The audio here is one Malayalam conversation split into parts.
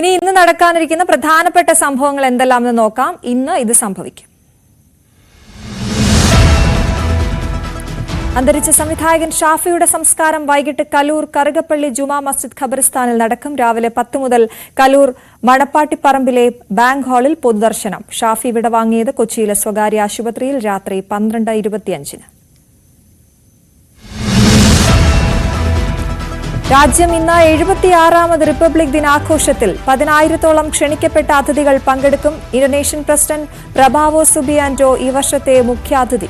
ഇന്ന് നടക്കാനിരിക്കുന്ന പ്രധാനപ്പെട്ട സംഭവങ്ങൾ എന്തെല്ലാമെന്ന് നോക്കാം. ഇന്ന് ഇത് സംഭവിക്കും. അന്തരിച്ച സംവിധായകൻ ഷാഫിയുടെ സംസ്കാരം വൈകിട്ട് കലൂർ കറുകപ്പള്ളി ജുമാ മസ്ജിദ് ഖബറിസ്ഥാനിൽ നടക്കും. രാവിലെ 10 മുതൽ കലൂർ മണപ്പാട്ടിപ്പറമ്പിലെ ബാങ്ക് ഹാളിൽ പൊതുദർശനം. ഷാഫി വിടവാങ്ങിയത് കൊച്ചിയിലെ സ്വകാര്യ ആശുപത്രിയിൽ രാത്രി 12:25-ന്. രാജ്യം ഇന്ന് 76ാമത് റിപ്പബ്ലിക് ദിനാഘോഷത്തിൽ 10,000-ഓളം ക്ഷണിക്കപ്പെട്ട അതിഥികൾ പങ്കെടുക്കും. ഇന്തോനേഷ്യൻ പ്രസിഡന്റ് പ്രബാവോ സുബിയാന്റോ ഈ വർഷത്തെ മുഖ്യാതിഥി.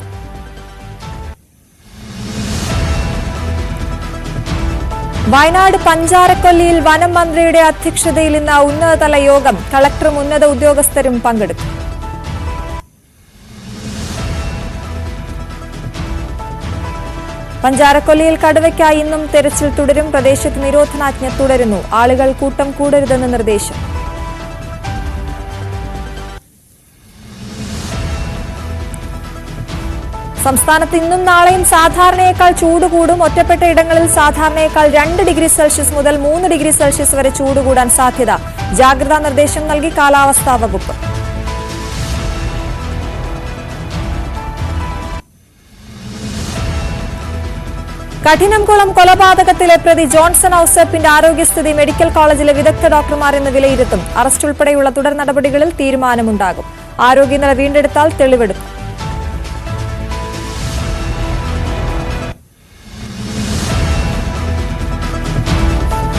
വയനാട് പഞ്ചാരക്കൊല്ലിയിൽ വനം മന്ത്രിയുടെ അധ്യക്ഷതയിൽ ഇന്ന് ഉന്നതതല യോഗം. കളക്ടറും ഉന്നത ഉദ്യോഗസ്ഥരും പങ്കെടുക്കും. പഞ്ചാരക്കൊല്ലിയിൽ കടുവയ്ക്കായി ഇന്നും തെരച്ചിൽ തുടരും. പ്രദേശത്ത് നിരോധനാജ്ഞ തുടരുന്നു. ആളുകൾ കൂട്ടം കൂടരുതെന്ന് നിർദ്ദേശം. സംസ്ഥാനത്ത് ഇന്നും നാളെയും സാധാരണയേക്കാൾ ചൂട് കൂടും. ഒറ്റപ്പെട്ട ഇടങ്ങളിൽ സാധാരണയേക്കാൾ 2 ഡിഗ്രി സെൽഷ്യസ് മുതൽ 3 ഡിഗ്രി സെൽഷ്യസ് വരെ ചൂട് കൂടാൻ സാധ്യത. ജാഗ്രതാ നിർദ്ദേശം നൽകി കാലാവസ്ഥാ വകുപ്പ്. കഠിനംകുളം കൊലപാതകത്തിലെ പ്രതി ജോൺസൺ ഔസേപ്പിന്റെ ആരോഗ്യസ്ഥിതി മെഡിക്കൽ കോളേജിലെ വിദഗ്ധ ഡോക്ടർമാർ ഇന്ന് വിലയിരുത്തും. അറസ്റ്റ് ഉൾപ്പെടെയുള്ള തുടർ നടപടികളിൽ തീരുമാനമുണ്ടാകും. ആരോഗ്യനില വീണ്ടെടുത്താൽ തെളിവെടുക്കും.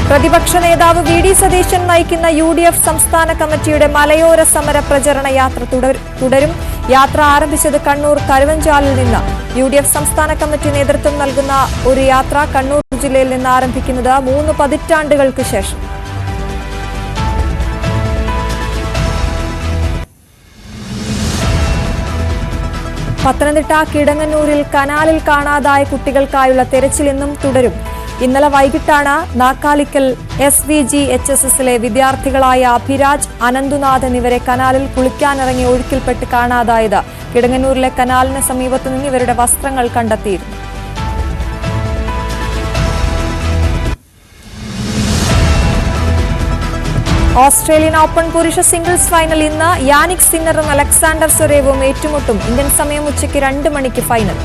പ്രതിപക്ഷ നേതാവ് വി.ഡി. സതീശൻ നയിക്കുന്ന UDF സംസ്ഥാന കമ്മിറ്റിയുടെ മലയോര സമര പ്രചരണ യാത്ര തുടരും. യാത്ര ആരംഭിച്ചത് കണ്ണൂർ കരുവഞ്ചാലിൽ നിന്ന്. UDF സംസ്ഥാന കമ്മിറ്റി നേതൃത്വം നൽകുന്ന ഒരു യാത്ര കണ്ണൂർ ജില്ലയിൽ നിന്ന് ആരംഭിക്കുന്നത് 3 പതിറ്റാണ്ടുകൾക്ക് ശേഷം. പത്തനംതിട്ട കിടങ്ങന്നൂരിൽ കനാലിൽ കാണാതായ കുട്ടികൾക്കായുള്ള തെരച്ചിൽ ഇന്നും തുടരും. ഇന്നലെ വൈകിട്ടാണ് നാക്കാലിക്കൽ SVGHSSലെ വിദ്യാർത്ഥികളായ അഭിരാജ്, അനന്തുനാഥ് എന്നിവരെ കനാലിൽ കുളിക്കാനിറങ്ങി ഒഴുക്കിൽപ്പെട്ട് കാണാതായത്. കിടങ്ങന്നൂരിലെ കനാലിന് സമീപത്തു നിന്ന് ഇവരുടെ വസ്ത്രങ്ങൾ കണ്ടെത്തിയിരുന്നു. ഓസ്ട്രേലിയൻ ഓപ്പൺ പുരുഷ സിംഗിൾസ് ഫൈനൽ ഇന്ന്. യാനിക് സിന്നറും അലക്സാണ്ടർ സ്വരേവും ഏറ്റുമുട്ടും. ഇന്ത്യൻ സമയം ഉച്ചയ്ക്ക് 2 മണിക്ക് ഫൈനൽ.